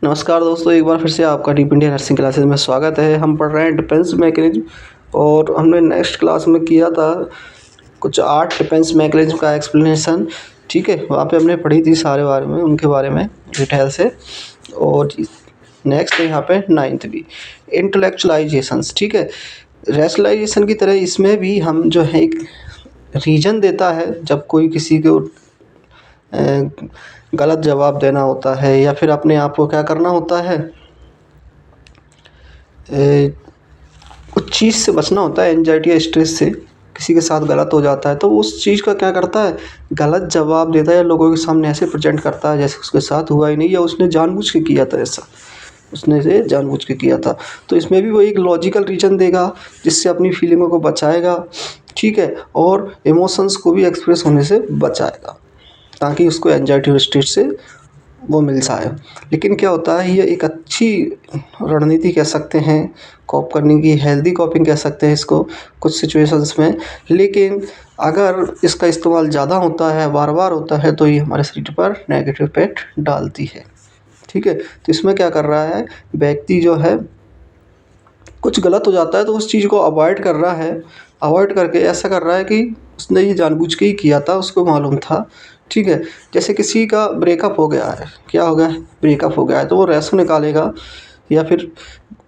नमस्कार दोस्तों, एक बार फिर से आपका डीप इंडिया नर्सिंग क्लासेस में स्वागत है। हम पढ़ रहे हैं डिफेंस मैकेनिज्म और हमने नेक्स्ट क्लास में किया था कुछ 8 डिफेंस मैकेनिज्म का एक्सप्लेनेशन। ठीक है, वहाँ पे हमने पढ़ी थी सारे बारे में, उनके बारे में डिटेल से। और नेक्स्ट है यहाँ पे 9th भी इंटेलेक्चुअलाइजेशंस। ठीक है, रैशनलाइजेशन की तरह इसमें भी हम जो है एक रीजन देता है जब कोई किसी को गलत जवाब देना होता है या फिर अपने आप को क्या करना होता है, कुछ चीज़ से बचना होता है, एंजाइटी या स्ट्रेस से। किसी के साथ गलत हो जाता है तो उस चीज़ का क्या करता है, गलत जवाब देता है या लोगों के सामने ऐसे प्रेजेंट करता है जैसे उसके साथ हुआ ही नहीं या उसने जानबूझ के किया था, ऐसा उसने से जानबूझ के किया था। तो इसमें भी वो एक लॉजिकल रीज़न देगा जिससे अपनी फीलिंगों को बचाएगा। ठीक है, और इमोशंस को भी एक्सप्रेस होने से बचाएगा ताकि उसको एंजाइटी और स्ट्रेस से वो मिल जाए। लेकिन क्या होता है, ये एक अच्छी रणनीति कह सकते हैं कॉप करने की, हेल्दी कॉपिंग कह सकते हैं इसको कुछ सिचुएशंस में। लेकिन अगर इसका इस्तेमाल ज़्यादा होता है, बार बार होता है, तो ये हमारे शरीर पर नेगेटिव इफेक्ट डालती है। ठीक है, तो इसमें क्या कर रहा है, व्यक्ति जो है कुछ गलत हो जाता है तो उस चीज़ को अवॉइड कर रहा है, अवॉइड करके ऐसा कर रहा है कि उसने ये जानबूझ के ही किया था, उसको मालूम था। ठीक है, जैसे किसी का ब्रेकअप हो गया है, क्या हो गया है, ब्रेकअप हो गया है, तो वो रेसो निकालेगा या फिर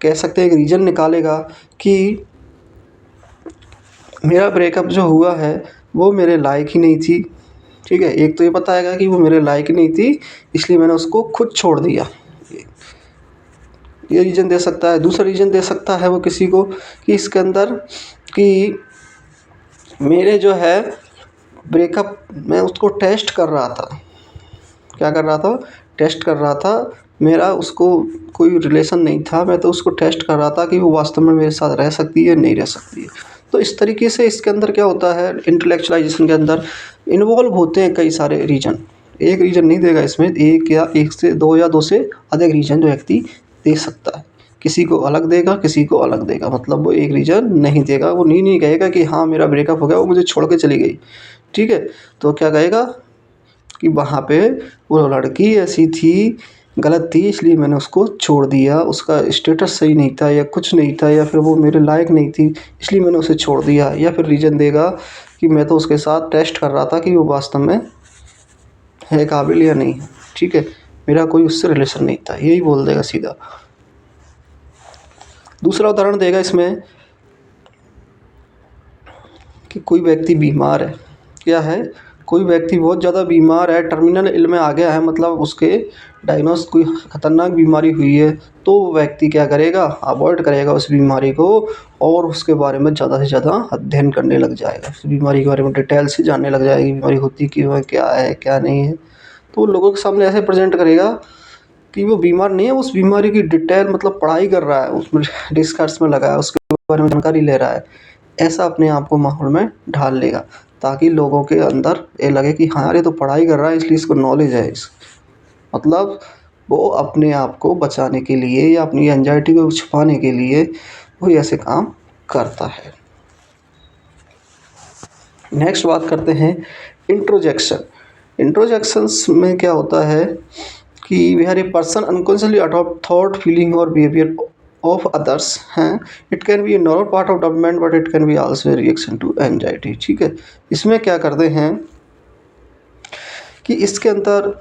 कह सकते हैं एक रीज़न निकालेगा कि मेरा ब्रेकअप जो हुआ है वो मेरे लायक ही नहीं थी। ठीक है, एक तो ये बताएगा कि वो मेरे लायक ही नहीं थी इसलिए मैंने उसको खुद छोड़ दिया, ये रीज़न दे सकता है। दूसरा रीज़न दे सकता है वो किसी को कि इसके अंदर कि मेरे जो है ब्रेकअप, मैं उसको टेस्ट कर रहा था। क्या कर रहा था, टेस्ट कर रहा था। मेरा उसको कोई रिलेशन नहीं था, मैं तो उसको टेस्ट कर रहा था कि वो वास्तव में मेरे साथ रह सकती है नहीं रह सकती है। तो इस तरीके से इसके अंदर क्या होता है, इंटेलेक्चुअलाइजेशन के अंदर इन्वॉल्व होते हैं कई सारे रीज़न। एक रीज़न नहीं देगा इसमें, एक या एक से दो या दो से अधिक रीज़न जो व्यक्ति दे सकता है। किसी को अलग देगा, किसी को अलग देगा, मतलब वो एक रीज़न नहीं देगा। वो नहीं कहेगा कि हाँ मेरा ब्रेकअप हो गया, वो मुझे छोड़ के चली गई। ठीक है, तो क्या कहेगा कि वहाँ पे वो लड़की ऐसी थी, गलत थी इसलिए मैंने उसको छोड़ दिया, उसका स्टेटस सही नहीं था या कुछ नहीं था या फिर वो मेरे लायक नहीं थी इसलिए मैंने उसे छोड़ दिया। या फिर रीज़न देगा कि मैं तो उसके साथ टेस्ट कर रहा था कि वो वास्तव में है काबिल या नहीं है। ठीक है, मेरा कोई उससे रिलेशन नहीं था, यही बोल देगा सीधा। दूसरा उदाहरण देगा इसमें कि कोई व्यक्ति बीमार है, क्या है, कोई व्यक्ति बहुत ज़्यादा बीमार है, टर्मिनल इल में आ गया है, मतलब उसके डायग्नोस कोई ख़तरनाक बीमारी हुई है, तो वो व्यक्ति क्या करेगा, अवॉइड करेगा उस बीमारी को और उसके बारे में ज़्यादा से ज़्यादा अध्ययन करने लग जाएगा, उस बीमारी के बारे में डिटेल से जानने लग जाएगी, बीमारी होती क्यों है, क्या है क्या नहीं है। तो वो लोगों के सामने ऐसे प्रेजेंट करेगा कि वो बीमार नहीं है, उस बीमारी की डिटेल मतलब पढ़ाई कर रहा है, उसमें रिसर्च में लगा है, उसके बारे में जानकारी ले रहा है। ऐसा अपने आप को माहौल में ढाल लेगा ताकि लोगों के अंदर ये लगे कि हाँ यार ये तो पढ़ाई कर रहा है इसलिए इसको नॉलेज है। इस मतलब वो अपने आप को बचाने के लिए या अपनी एंजाइटी को छुपाने के लिए वो ऐसे काम करता है। नेक्स्ट बात करते हैं इंट्रोजेक्शन। इंट्रोजेक्शंस में क्या होता है कि where a person unconsciously adopt thought, feeling और बिहेवियर ऑफ अदर्स हैं, it can be a normal part of development but it can be also a reaction to anxiety. ठीक है, इसमें क्या करते हैं कि इसके अंदर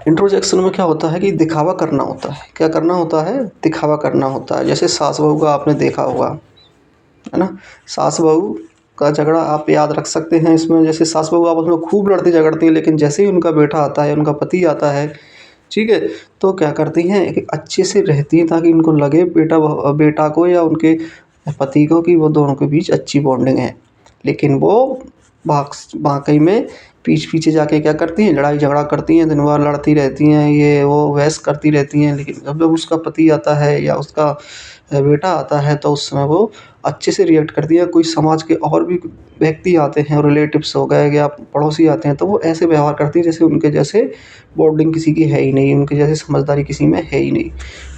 इंट्रोजेक्शन में क्या होता है कि दिखावा करना होता है। क्या करना होता है, दिखावा करना होता है। जैसे सास बहू का आपने देखा होगा, है ना, सास बहू का झगड़ा आप याद रख सकते हैं इसमें। जैसे सास बहू आपस में खूब लड़ती झगड़ती हैं, लेकिन जैसे ही उनका बेटा आता है, उनका पति आता है, ठीक है, तो क्या करती हैं कि अच्छे से रहती हैं ताकि उनको लगे बेटा को या उनके पति को कि वो दोनों के बीच अच्छी बॉन्डिंग है। लेकिन वो वाकई में पीछे जाके क्या करती हैं, लड़ाई झगड़ा करती हैं, दिन भर लड़ती रहती हैं, ये वो बहस करती रहती हैं। लेकिन जब उसका पति आता है या उसका बेटा आता है तो उस समय वो अच्छे से रिएक्ट करती है। कोई समाज के और भी व्यक्ति आते हैं, रिलेटिव्स हो गए या पड़ोसी आते हैं, तो वो ऐसे व्यवहार करती है जैसे उनके जैसे बॉन्डिंग किसी की है ही नहीं, उनके जैसे समझदारी किसी में है ही नहीं।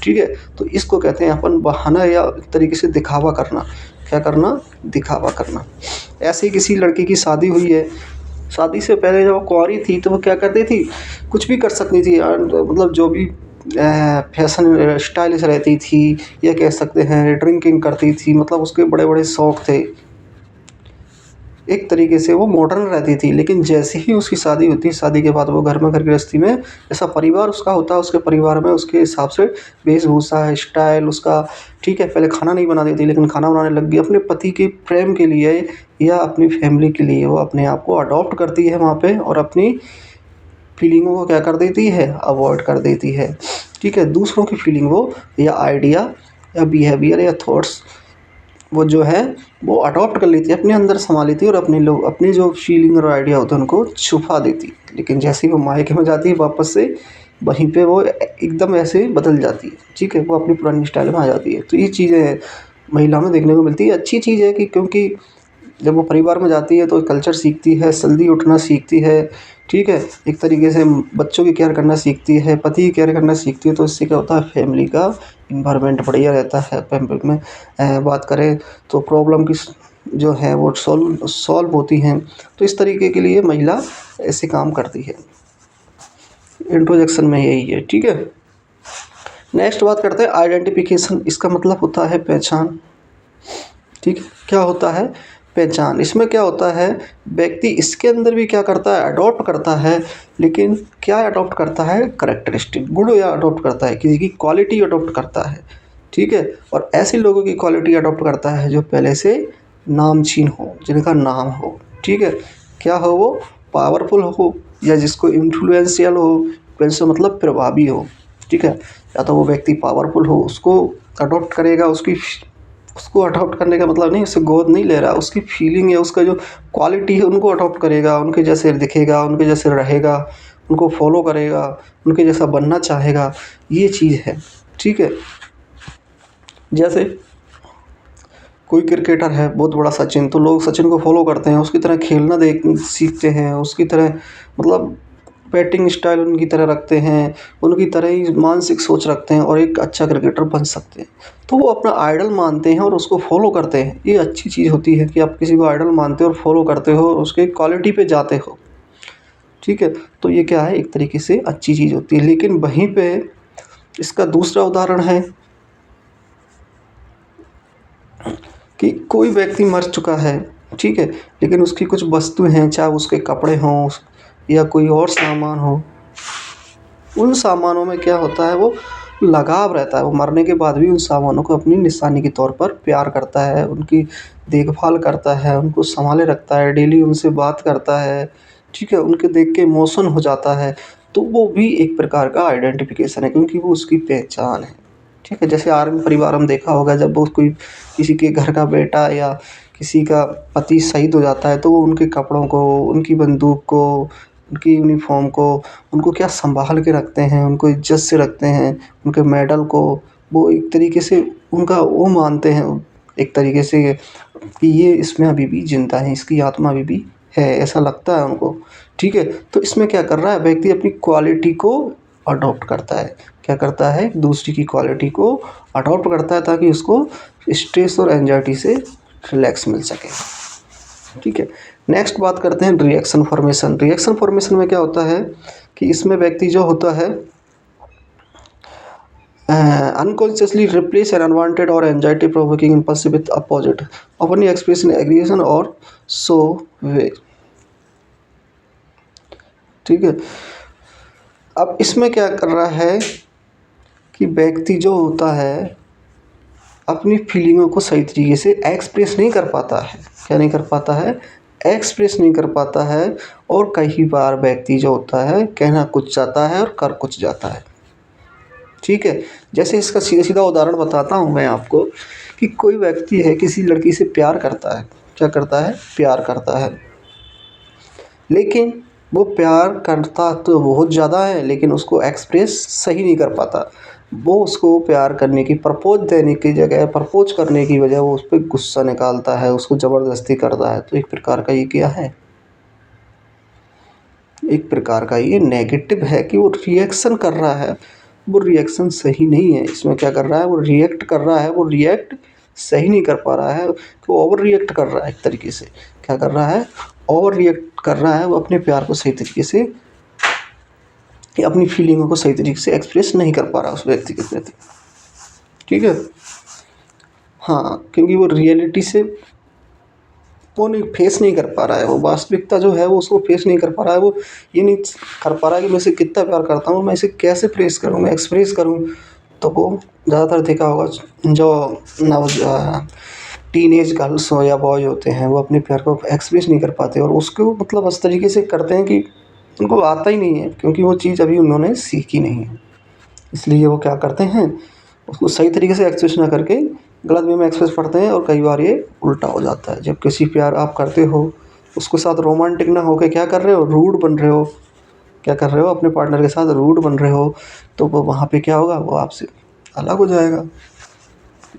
ठीक है, तो इसको कहते हैं अपन बहाना या एक तरीके से दिखावा करना। क्या करना, दिखावा करना। ऐसे ही किसी लड़की की शादी हुई है, शादी से पहले जब वो कुंवारी थी तो वो क्या करती थी, कुछ भी कर सकती थी यार, मतलब जो भी फैशन स्टाइलिश रहती थी, या कह सकते हैं ड्रिंकिंग करती थी, मतलब उसके बड़े बड़े शौक़ थे। एक तरीके से वो मॉडर्न रहती थी, लेकिन जैसे ही उसकी शादी होती है, शादी के बाद वो घर में घर गृहस्थी में जैसा परिवार उसका होता है, उसके परिवार में उसके हिसाब से वेशभूषा, स्टाइल उसका, ठीक है। पहले खाना नहीं बनाती थी, लेकिन खाना बनाने लग गई। अपने पति के प्रेम के लिए या अपनी फैमिली के लिए वो अपने आप को अडॉप्ट करती है वहाँ पे, और अपनी फीलिंगों को क्या कर देती है, अवॉइड कर देती है, ठीक है। दूसरों की फीलिंग वो या आइडिया या बिहेवियर या थॉट्स वो जो है वो अडॉप्ट कर लेती है, अपने अंदर समा लेती है, और अपनी जो फीलिंग और आइडिया होते हैं उनको छुपा देती है। लेकिन जैसे ही वो मायके में जाती है वापस से, वहीं पे वो एकदम ऐसे बदल जाती है, ठीक है। वो अपनी पुरानी स्टाइल में आ जाती है। तो ये चीज़ें महिला में देखने को मिलती है। अच्छी चीज़ है कि क्योंकि जब वो परिवार में जाती है तो कल्चर सीखती है, जल्दी उठना सीखती है, ठीक है। एक तरीके से बच्चों की केयर करना सीखती है, पति की केयर करना सीखती है। तो इससे क्या होता है, फैमिली का इन्वायरमेंट बढ़िया रहता है। फैमिली में बात करें तो प्रॉब्लम की जो है वो सॉल्व होती हैं। तो इस तरीके के लिए महिला ऐसे काम करती है। इंट्रोडक्शन में यही है, ठीक है। नेक्स्ट बात करते हैं आइडेंटिफिकेशन। इसका मतलब होता है पहचान, ठीक है। क्या होता है, पहचान। इसमें क्या होता है, व्यक्ति इसके अंदर भी क्या करता है, अडॉप्ट करता है। लेकिन क्या अडॉप्ट करता है, करैक्टरिस्टिक, गुण या अडॉप्ट करता है, किसी की क्वालिटी अडॉप्ट करता है, ठीक है। और ऐसे लोगों की क्वालिटी अडॉप्ट करता है जो पहले से नामचीन हो, जिनका नाम हो, ठीक है। क्या हो, वो पावरफुल हो, या जिसको इन्फ्लुएंशियल हो, इन्फ्लुएंशियल मतलब प्रभावी हो, ठीक है। या तो वो व्यक्ति पावरफुल हो, उसको अडॉप्ट करेगा। उसको अडॉप्ट करने का मतलब नहीं उससे गोद नहीं ले रहा, उसकी फीलिंग है, उसका जो क्वालिटी है उनको अडॉप्ट करेगा, उनके जैसे दिखेगा, उनके जैसे रहेगा, उनको फॉलो करेगा, उनके जैसा बनना चाहेगा। ये चीज़ है, ठीक है। जैसे कोई क्रिकेटर है बहुत बड़ा सचिन, तो लोग सचिन को फॉलो करते हैं, उसकी तरह खेलना देख सीखते हैं, उसकी तरह मतलब बैटिंग स्टाइल उनकी तरह रखते हैं, उनकी तरह ही मानसिक सोच रखते हैं, और एक अच्छा क्रिकेटर बन सकते हैं। तो वो अपना आइडल मानते हैं और उसको फॉलो करते हैं। ये अच्छी चीज़ होती है कि आप किसी को आइडल मानते हो और फॉलो करते हो, उसके क्वालिटी पे जाते हो, ठीक है। तो ये क्या है, एक तरीके से अच्छी चीज़ होती है। लेकिन वहीं पे इसका दूसरा उदाहरण है कि कोई व्यक्ति मर चुका है, ठीक है। लेकिन उसकी कुछ वस्तुएं हैं, चाहे उसके कपड़े हों या कोई और सामान हो, उन सामानों में क्या होता है, वो लगाव रहता है। वो मरने के बाद भी उन सामानों को अपनी निशानी के तौर पर प्यार करता है, उनकी देखभाल करता है, उनको संभाले रखता है, डेली उनसे बात करता है, ठीक है। उनके देख के इमोशन हो जाता है। तो वो भी एक प्रकार का आइडेंटिफिकेशन है, क्योंकि वो उसकी पहचान है, ठीक है। जैसे आर्मी परिवार हम देखा होगा, जब वो कोई किसी के घर का बेटा या किसी का पति शहीद हो जाता है, तो वो उनके कपड़ों को, उनकी बंदूक को, उनकी यूनिफॉर्म को, उनको क्या संभाल के रखते हैं, उनको इज्जत से रखते हैं, उनके मेडल को वो एक तरीके से उनका वो मानते हैं, एक तरीके से कि ये इसमें अभी भी ज़िंदा है, इसकी आत्मा अभी भी है, ऐसा लगता है उनको, ठीक है। तो इसमें क्या कर रहा है, व्यक्ति अपनी क्वालिटी को अडॉप्ट करता है। क्या करता है, दूसरी की क्वालिटी को अडॉप्ट करता है, ताकि उसको स्ट्रेस और एंजाइटी से रिलैक्स मिल सके, ठीक है। नेक्स्ट बात करते हैं रिएक्शन फॉर्मेशन। रिएक्शन फॉर्मेशन में क्या होता है कि इसमें व्यक्ति जो होता है unconsciously replace an unwanted or anxiety provoking impulse with opposite, often express in aggression और so way, ठीक है। अब इसमें क्या कर रहा है कि व्यक्ति जो होता है अपनी फीलिंगों को सही तरीके से एक्सप्रेस नहीं कर पाता है। क्या नहीं कर पाता है, एक्सप्रेस नहीं कर पाता है। और कई बार व्यक्ति जो होता है कहना कुछ चाहता है और कर कुछ जाता है, ठीक है। जैसे इसका सीधा सीधा उदाहरण बताता हूँ मैं आपको कि कोई व्यक्ति है किसी लड़की से प्यार करता है। क्या करता है, प्यार करता है, लेकिन वो प्यार करता तो बहुत ज़्यादा है, लेकिन उसको एक्सप्रेस सही नहीं कर पाता। वो उसको प्यार करने की प्रपोज देने की जगह, प्रपोज करने की वजह वो उस पर गुस्सा निकालता है, उसको ज़बरदस्ती करता है। तो एक प्रकार का ये क्या है, एक प्रकार का ये नेगेटिव है कि वो रिएक्शन कर रहा है, वो रिएक्शन सही नहीं है। इसमें क्या कर रहा है, वो रिएक्ट कर रहा है, वो रिएक्ट सही नहीं कर पा रहा है, वो ओवर रिएक्ट कर रहा है। एक तरीके से क्या कर रहा है, ओवर रिएक्ट कर रहा है, वो अपने प्यार को सही तरीके से या अपनी फीलिंगों को सही तरीके से एक्सप्रेस नहीं कर पा रहा उस व्यक्ति के प्रति, ठीक है। हाँ, क्योंकि वो रियलिटी से वो नहीं फेस नहीं कर पा रहा है, वो वास्तविकता जो है वो उसको फेस नहीं कर पा रहा है। वो ये नहीं कर पा रहा है कि मैं इसे कितना प्यार करता हूँ, मैं इसे कैसे फेस करूँ, मैं एक्सप्रेस करूँ। तो वो ज़्यादातर देखा होगा जो नव टीनेज गर्ल्स हो या बॉय होते हैं, वो अपने प्यार को एक्सप्रेस नहीं कर पाते और उसको मतलब इस तरीके से करते हैं कि उनको आता ही नहीं है, क्योंकि वो चीज़ अभी उन्होंने सीखी नहीं है। इसलिए वो क्या करते हैं, उसको सही तरीके से एक्सप्रेस ना करके गलत वे में एक्सप्रेस करते हैं और कई बार ये उल्टा हो जाता है। जब किसी प्यार आप करते हो, उसके साथ रोमांटिक ना होके क्या कर रहे हो, रूड बन रहे हो, क्या कर रहे हो, अपने पार्टनर के साथ रूड बन रहे हो, तो वो वहाँ पे क्या होगा, वो आपसे अलग हो जाएगा।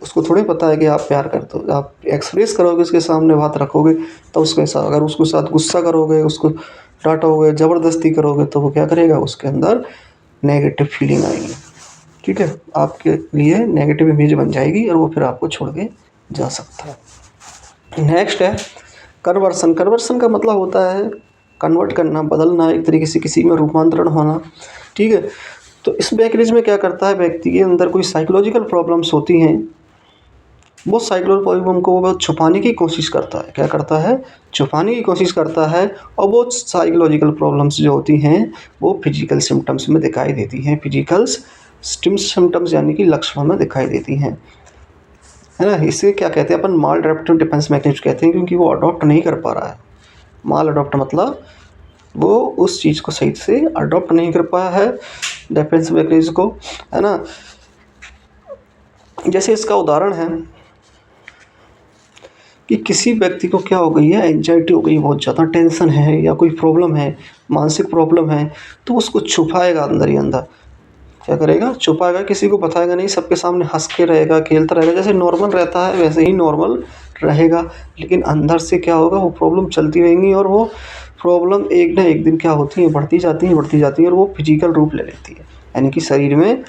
उसको थोड़ी पता है कि आप प्यार करते हो। आप एक्सप्रेस करोगे, उसके सामने बात रखोगे, तो उसके साथ अगर उसके साथ गुस्सा करोगे, उसको डांटोगे, ज़बरदस्ती करोगे, तो वो क्या करेगा, उसके अंदर नेगेटिव फीलिंग आएगी, ठीक है। आपके लिए नेगेटिव इमेज बन जाएगी और वो फिर आपको छोड़ के जा सकता है। नेक्स्ट है कन्वर्सन। कन्वर्सन का मतलब होता है कन्वर्ट करना, बदलना, एक तरीके से किसी में रूपांतरण होना, ठीक है। तो इस मैकेनिज्म में क्या करता है, व्यक्ति के अंदर कोई साइकोलॉजिकल प्रॉब्लम्स होती हैं, वो साइकोलॉजिकल प्रॉब्लम को वो छुपाने की कोशिश करता है। क्या करता है, छुपाने की कोशिश करता है। और वो साइकोलॉजिकल प्रॉब्लम्स जो होती हैं वो फिजिकल सिम्टम्स में दिखाई देती हैं। फिजिकल सिम्टम्स यानी कि लक्षणों में दिखाई देती हैं, है ना। इसे क्या कहते हैं अपन, माल अडॉप्टिव डिफेंस मैकेनिज्म कहते हैं, क्योंकि वो अडॉप्ट नहीं कर पा रहा है। माल अडॉप्ट मतलब वो उस चीज़ को सही से अडॉप्ट नहीं कर पाया है, डिफेंस मैकेनिज्म को, है ना। जैसे इसका उदाहरण है कि किसी व्यक्ति को क्या हो गई है, एंजाइटी हो गई, बहुत ज़्यादा टेंशन है या कोई प्रॉब्लम है, मानसिक प्रॉब्लम है, तो उसको छुपाएगा अंदर ही अंदर। क्या करेगा, छुपाएगा, किसी को बताएगा नहीं, सबके सामने हंस के रहेगा, खेलता रहेगा, जैसे नॉर्मल रहता है वैसे ही नॉर्मल रहेगा। लेकिन अंदर से क्या होगा, वो प्रॉब्लम चलती रहेंगी और वो प्रॉब्लम एक ना एक दिन क्या होती है, बढ़ती जाती हैं, बढ़ती जाती हैं और वो फिजिकल रूप ले लेती है। यानी कि शरीर में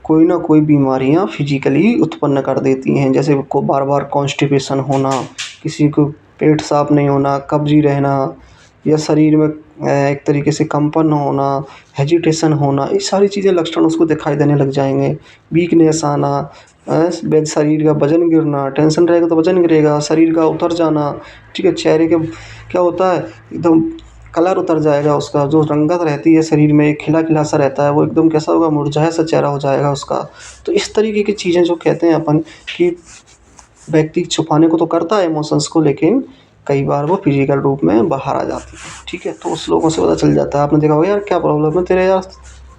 कोई ना कोई बीमारियां फिजिकली उत्पन्न कर देती हैं। जैसे को बार बार कॉन्स्टिपेशन होना, किसी को पेट साफ नहीं होना, कब्जी रहना, या शरीर में एक तरीके से कंपन होना, हेजिटेशन होना, ये सारी चीज़ें लक्षण उसको दिखाई देने लग जाएंगे। वीकनेस आना, शरीर का वजन गिरना, टेंशन रहेगा तो वजन गिरेगा, शरीर का उतर जाना, ठीक है। चेहरे के क्या होता है, एकदम कलर उतर जाएगा, उसका जो रंगत रहती है शरीर में, खिला खिला सा रहता है, वो एकदम कैसा होगा, मुरझाया सा चेहरा हो जाएगा उसका। तो इस तरीके की चीज़ें जो कहते हैं अपन कि व्यक्ति छुपाने को तो करता है इमोशंस को, लेकिन कई बार वो फिजिकल रूप में बाहर आ जाती है, ठीक है। तो उस लोगों से पता चल जाता है। आपने देखा होगा, यार क्या प्रॉब्लम है तेरे, यार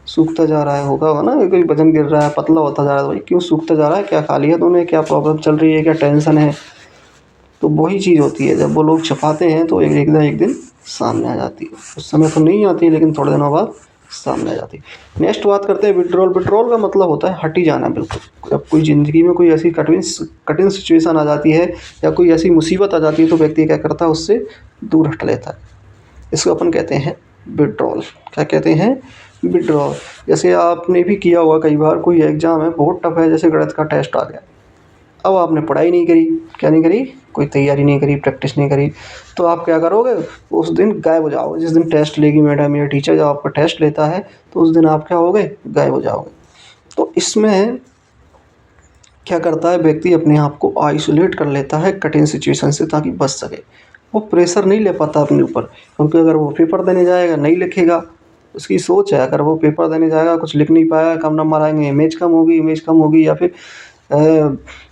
सूखता जा रहा है, होगा ना, कोई वजन गिर रहा है, पतला होता जा रहा है, भाई क्यों सूखता जा रहा है, क्या खा लिया तूने, क्या प्रॉब्लम चल रही है, क्या टेंशन है। तो वही चीज़ होती है, जब वो लोग छुपाते हैं तो एक दिन सामने आ जाती है। उस समय तो नहीं आती, लेकिन थोड़े दिनों बाद सामने आ जाती है। नेक्स्ट बात करते हैं विड्रॉल। विड्रॉल का मतलब होता है हटी जाना बिल्कुल। जब कोई ज़िंदगी में कोई ऐसी कठिन सिचुएशन आ जाती है या कोई ऐसी मुसीबत आ जाती है, तो व्यक्ति क्या करता है, उससे दूर हट लेता है। इसको अपन कहते हैं विड्रॉल। क्या कहते हैं, विड्रॉल। जैसे आपने भी किया होगा कई बार, कोई एग्ज़ाम है बहुत टफ है, जैसे गणित का टेस्ट आ गया, अब आपने पढ़ाई नहीं करी, क्या नहीं करी, कोई तैयारी नहीं करी, प्रैक्टिस नहीं करी, तो आप क्या करोगे, उस दिन गायब हो जाओगे। जिस दिन टेस्ट लेगी मैडम या टीचर, जब आपका टेस्ट लेता है, तो उस दिन आप क्या हो गए, गायब हो जाओगे। तो इसमें क्या करता है, व्यक्ति अपने आप को आइसोलेट कर लेता है कठिन सिचुएशन से, ताकि बच सके। वो प्रेशर नहीं ले पाता अपने ऊपर, क्योंकि अगर वो पेपर देने जाएगा, नहीं लिखेगा, उसकी सोच है अगर वो पेपर देने जाएगा, कुछ लिख नहीं पाया, कम नंबर आएंगे, इमेज कम होगी, या फिर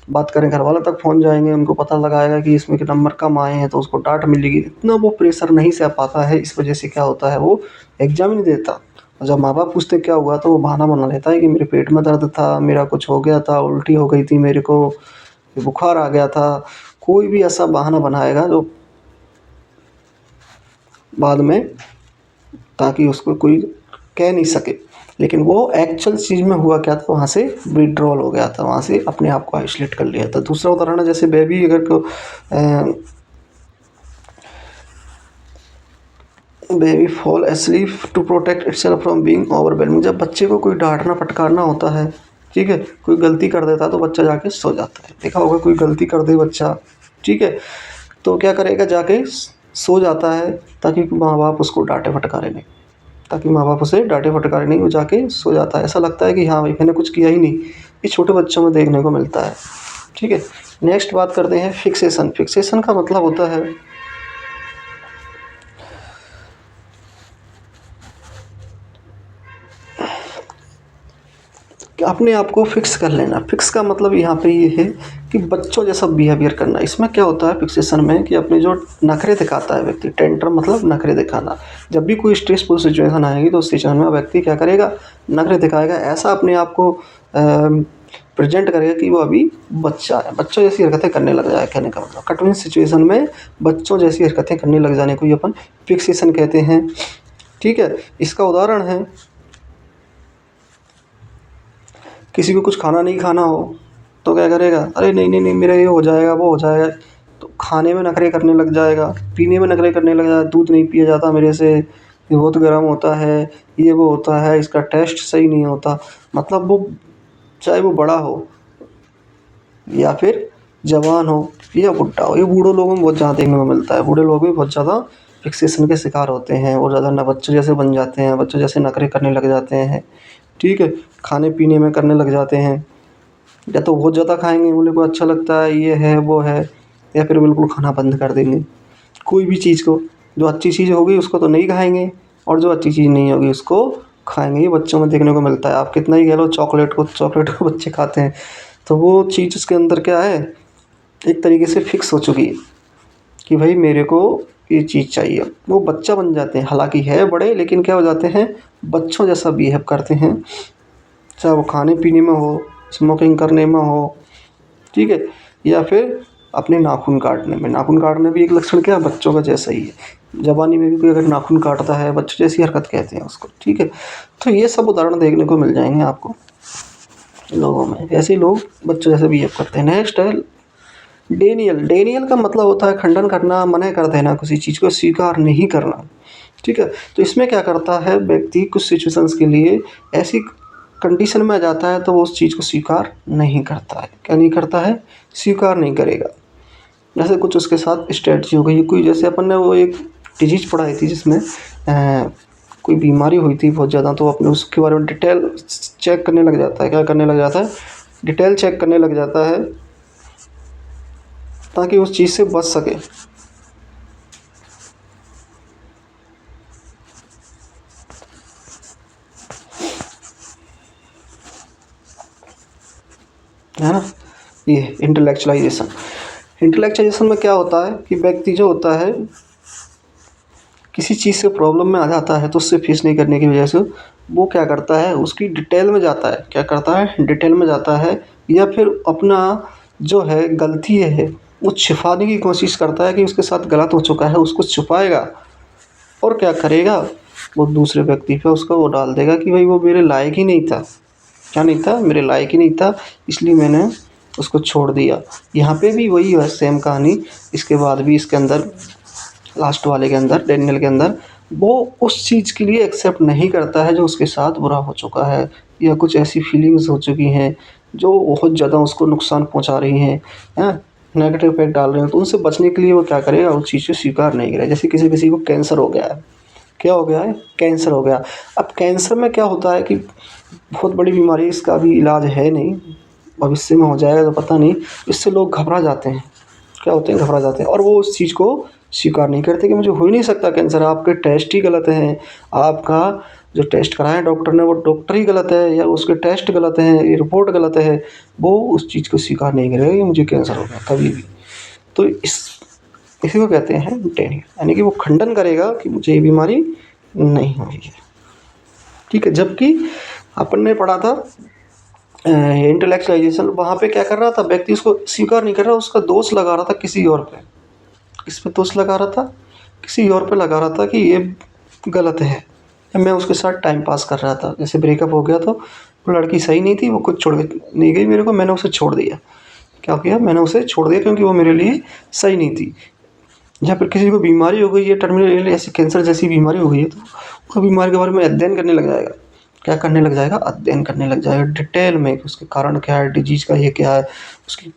बात करें घर वालों तक पहुंच जाएंगे, उनको पता लगाएगा कि इसमें के नंबर कम आए हैं, तो उसको डांट मिलेगी। इतना वो प्रेशर नहीं सह पाता है, इस वजह से क्या होता है, वो एग्जाम ही नहीं देता। और जब माँ बाप पूछते क्या हुआ, तो वो बहाना बना लेता है कि मेरे पेट में दर्द था, मेरा कुछ हो गया था, उल्टी हो गई थी मेरे को, बुखार आ गया था। कोई भी ऐसा बहाना बनाएगा जो बाद में, ताकि उसको कोई कह नहीं सके। लेकिन वो एक्चुअल चीज़ में हुआ क्या था, वहाँ से विड्रॉल हो गया था, वहाँ से अपने आप को आइसोलेट कर लिया था। दूसरा उदाहरण है, जैसे बेबी अगर को baby fall asleep to protect itself from being overwhelming. जब बच्चे को कोई डांटना फटकारना होता है, ठीक है, कोई गलती कर देता है, तो बच्चा जाके सो जाता है। देखा होगा, कोई गलती कर दे बच्चा, ठीक है, तो क्या करेगा, जाके सो जाता है, ताकि माँ बाप उसको डांटे फटकारे नहीं। ताकि माँ बाप उसे डांटे फटकारे नहीं, वो जाके सो जाता है। ऐसा लगता है कि हाँ भाई मैंने कुछ किया ही नहीं। ये छोटे बच्चों में देखने को मिलता है। ठीक है, नेक्स्ट बात करते हैं फिक्सेशन। फिक्सेशन का मतलब होता है कि अपने आप को फिक्स कर लेना। फिक्स का मतलब यहाँ पे ये है कि बच्चों जैसा बिहेवियर करना। इसमें क्या होता है फिक्सेशन में कि अपने जो नखरे दिखाता है व्यक्ति, टेंट्रम मतलब नखरे दिखाना। जब भी कोई स्ट्रेसफुल सिचुएशन आएगी तो उस सिचुएशन में व्यक्ति क्या करेगा, नखरे दिखाएगा। ऐसा अपने आप को प्रेजेंट करेगा कि वो अभी बच्चा है, बच्चों जैसी हरकतें करने लग जाए। कहने का मतलब कठिन सिचुएशन में बच्चों जैसी हरकतें करने लग जाने को ही अपन फिक्सेशन कहते हैं। ठीक है, इसका उदाहरण है किसी को कुछ खाना नहीं खाना हो तो क्या करेगा, अरे नहीं नहीं नहीं मेरा ये हो जाएगा वो हो जाएगा। तो खाने में नखरे करने लग जाएगा, पीने में नखरे करने लग जाएगा, दूध नहीं पिया जाता मेरे से, ये बहुत गर्म होता है, ये वो होता है, इसका टेस्ट सही नहीं होता। मतलब वो चाहे वो बड़ा हो या फिर जवान हो या बुढ़ा हो, ये बूढ़ों लोगों में बहुत ज़्यादा देखने को मिलता है। बूढ़े लोग भी बहुत ज़्यादा फिक्सेशन के शिकार होते हैं और ज़्यादा ना बच्चों जैसे बन जाते हैं, बच्चों जैसे नखरे करने लग जाते हैं। ठीक है, खाने पीने में करने लग जाते हैं। या तो बहुत ज़्यादा खाएंगे, उन्हें को अच्छा लगता है ये है वो है, या फिर बिल्कुल खाना बंद कर देंगे। कोई भी चीज़ को, जो अच्छी चीज़ होगी उसको तो नहीं खाएंगे और जो अच्छी चीज़ नहीं होगी उसको खाएंगे। ये बच्चों में देखने को मिलता है। आप कितना ही कह लो चॉकलेट को बच्चे खाते हैं, तो वो चीज़ उसके अंदर क्या है, एक तरीके से फिक्स हो चुकी है कि भाई मेरे को ये चीज़ चाहिए। वो बच्चा बन जाते हैं, हालांकि है बड़े लेकिन क्या हो जाते हैं, बच्चों जैसा बिहेव करते हैं। चाहे वो खाने पीने में हो, स्मोकिंग करने में हो, ठीक है, या फिर अपने नाखून काटने में। नाखून काटने भी एक लक्षण क्या है, बच्चों का जैसा ही है। जवानी में भी कोई अगर नाखून काटता है, बच्चों जैसी हरकत कहते हैं उसको। ठीक है, तो ये सब उदाहरण देखने को मिल जाएंगे आपको लोगों में, ऐसे ही लोग बच्चों जैसे बिहेव करते हैं। नेक्स्ट है डेनियल। डेनियल का मतलब होता है खंडन करना, मना कर देना, किसी चीज़ को स्वीकार नहीं करना। ठीक है, तो इसमें क्या करता है व्यक्ति, कुछ सिचुएशंस के लिए ऐसी कंडीशन में आ जाता है तो वो उस चीज़ को स्वीकार नहीं करता है। क्या नहीं करता है, स्वीकार नहीं करेगा। जैसे कुछ उसके साथ स्ट्रेटजी हो गई, कोई जैसे अपन ने वो एक डिजीज पढ़ाई थी जिसमें कोई बीमारी हुई थी बहुत ज़्यादा, तो अपने उसके बारे में डिटेल चेक करने लग जाता है। क्या करने लग जाता है, डिटेल चेक करने लग जाता है ताकि उस चीज़ से बच सके। है ना, ये इंटेलेक्चुअलाइजेशन। इंटेलेक्चुअलाइजेशन में क्या होता है कि व्यक्ति जो होता है किसी चीज़ से प्रॉब्लम में आ जाता है तो उससे फेस नहीं करने की वजह से वो क्या करता है, उसकी डिटेल में जाता है। क्या करता है, डिटेल में जाता है, या फिर अपना जो है गलती है वो छिपाने की कोशिश करता है कि उसके साथ गलत हो चुका है, उसको छुपाएगा। और क्या करेगा, वो दूसरे व्यक्ति पे उसका वो डाल देगा कि भाई वो मेरे लायक ही नहीं था। क्या नहीं था, मेरे लायक ही नहीं था, इसलिए मैंने उसको छोड़ दिया। यहाँ पे भी वही है सेम कहानी। इसके बाद भी इसके अंदर लास्ट वाले के अंदर, डेनियल के अंदर, वो उस चीज़ के लिए एक्सेप्ट नहीं करता है जो उसके साथ बुरा हो चुका है, या कुछ ऐसी फीलिंग्स हो चुकी हैं जो बहुत ज़्यादा उसको नुकसान पहुंचा रही हैं, नेगेटिव इफेक्ट डाल रहे हैं। तो उनसे बचने के लिए वो क्या करेगा, उस चीज़ को स्वीकार नहीं करेगा। जैसे किसी किसी को कैंसर हो गया है, क्या हो गया है, कैंसर हो गया। अब कैंसर में क्या होता है कि बहुत बड़ी बीमारी, इसका अभी इलाज है नहीं, भविष्य में हो जाएगा तो पता नहीं। इससे लोग घबरा जाते हैं, क्या होते हैं, घबरा जाते हैं, और वो उस चीज़ को स्वीकार नहीं करते कि मुझे हो ही नहीं सकता कैंसर। आपके टेस्ट ही गलत हैं, आपका जो टेस्ट कराया डॉक्टर ने वो डॉक्टर ही गलत है, या उसके टेस्ट गलत हैं, ये रिपोर्ट गलत है। वो उस चीज़ को स्वीकार नहीं करेगा कि मुझे कैंसर हो गया कभी भी। तो इसी को कहते हैं डेनियल, यानी कि वो खंडन करेगा कि मुझे ये बीमारी नहीं हुई है। ठीक है, जबकि अपन ने पढ़ा था इंटेलेक्चुअलाइजेशन, वहाँ पे क्या कर रहा था व्यक्ति, उसको स्वीकार नहीं कर रहा, उसका दोष लगा रहा था किसी और पे। किस पे दोष लगा रहा था, किसी और पे लगा रहा था कि ये गलत है। मैं उसके साथ टाइम पास कर रहा था, जैसे ब्रेकअप हो गया तो वो लड़की सही नहीं थी, वो खुद छोड़ के नहीं गई मेरे को, मैंने उसे छोड़ दिया। क्या किया, मैंने उसे छोड़ दिया क्योंकि वो मेरे लिए सही नहीं थी। या फिर किसी को बीमारी हो गई है, टर्मिनल ऐसी कैंसर जैसी बीमारी हो गई है, तो वो बीमारी के बारे में अध्ययन करने लग जाएगा। क्या करने लग जाएगा, अध्ययन करने लग जाएगा डिटेल में कि उसके कारण क्या है, डिजीज का ये क्या है, उसकी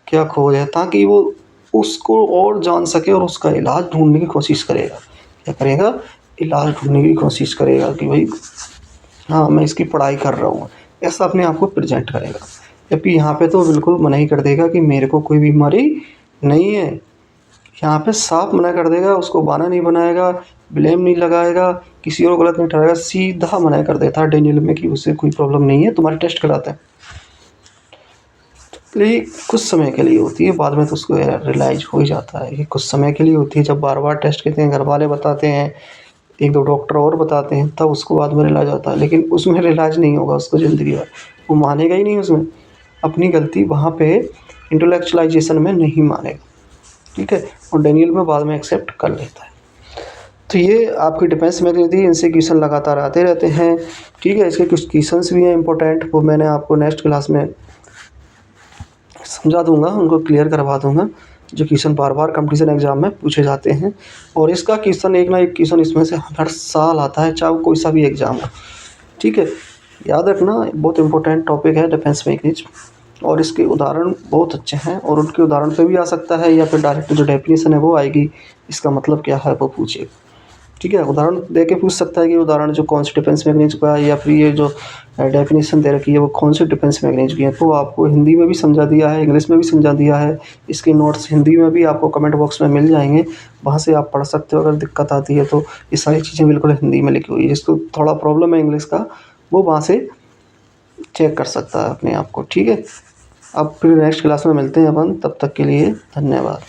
क्या खोज है, ताकि वो उसको और जान सके और उसका इलाज ढूंढने की कोशिश करेगा। क्या करेगा, इलाज ढूँढने की कोशिश करेगा कि भाई हाँ, मैं इसकी पढ़ाई कर रहा हूँ, ऐसा अपने आप को प्रेज़ेंट करेगा। जबकि यहाँ पे तो बिल्कुल मना ही कर देगा कि मेरे को कोई बीमारी नहीं है। यहाँ पे साफ मना कर देगा, उसको बहाना नहीं बनाएगा, ब्लेम नहीं लगाएगा, किसी और को गलत नहीं ठहराएगा, सीधा मना कर देता है डेनियल में कि उसे कोई प्रॉब्लम नहीं है, तुम्हारे टेस्ट कराते हैं। तो ये कुछ समय के लिए होती है, बाद में तो उसको रियलाइज हो ही जाता है। ये कुछ समय के लिए होती है, जब बार-बार टेस्ट कहते हैं, घर वाले बताते हैं, 1-2 डॉक्टर और बताते हैं, तब उसको बाद में रियलाइज होता है। लेकिन उसमें रियलाइज नहीं होगा उसको ज़िंदगी भर, वो मानेगा ही नहीं उसमें। अपनी गलती वहाँ पे इंटेलेक्चुअलाइज़ेशन में नहीं मानेगा, ठीक है? और डेनियल में बाद में एक्सेप्ट कर लेता है। तो ये आपकी डिफेंस मैकेनिज़्म थी, इनसे क्वेश्चन लगातार आते रहते हैं, ठीक है? इसके कुछ क्वेश्चंस भी हैं इम्पोर्टेंट, वो मैंने आपको नेक्स्ट क्लास में समझा दूँगा, उनको क्लियर करवा दूँगा, जो क्वेश्चन बार-बार कॉम्पिटिशन एग्ज़ाम में पूछे जाते हैं। और इसका क्वेश्चन एक ना एक क्वेश्चन इसमें से हर साल आता है, चाहे वो कोई सा भी एग्ज़ाम हो, ठीक है? याद रखना, बहुत इम्पोर्टेंट टॉपिक है डिफेंस मैकेनिज़्म, और इसके उदाहरण बहुत अच्छे हैं, और उनके उदाहरण पे भी आ सकता है, या फिर डायरेक्ट जो डेफिनेशन है वो आएगी, इसका मतलब क्या है वो पूछेगा, ठीक है? उदाहरण दे के पूछ सकता है कि उदाहरण जो कौन सी डिफेंस मैकेनिज़्म का है, या फिर ये जो डेफिनेशन दे रखी है वो कौन सी डिफेंस मैकेनिज़्म की है। तो आपको हिंदी में भी समझा दिया है, इंग्लिश में भी समझा दिया है। इसके नोट्स हिंदी में भी आपको कमेंट बॉक्स में मिल जाएँगे, वहाँ से आप पढ़ सकते हो। अगर दिक्कत आती है तो ये सारी चीज़ें बिल्कुल हिंदी में लिखी हुई है। जिसको थोड़ा प्रॉब्लम है इंग्लिश का, वो वहाँ से चेक कर सकता है अपने आप को, ठीक है? अब फिर नेक्स्ट क्लास में मिलते हैं अपन, तब तक के लिए धन्यवाद।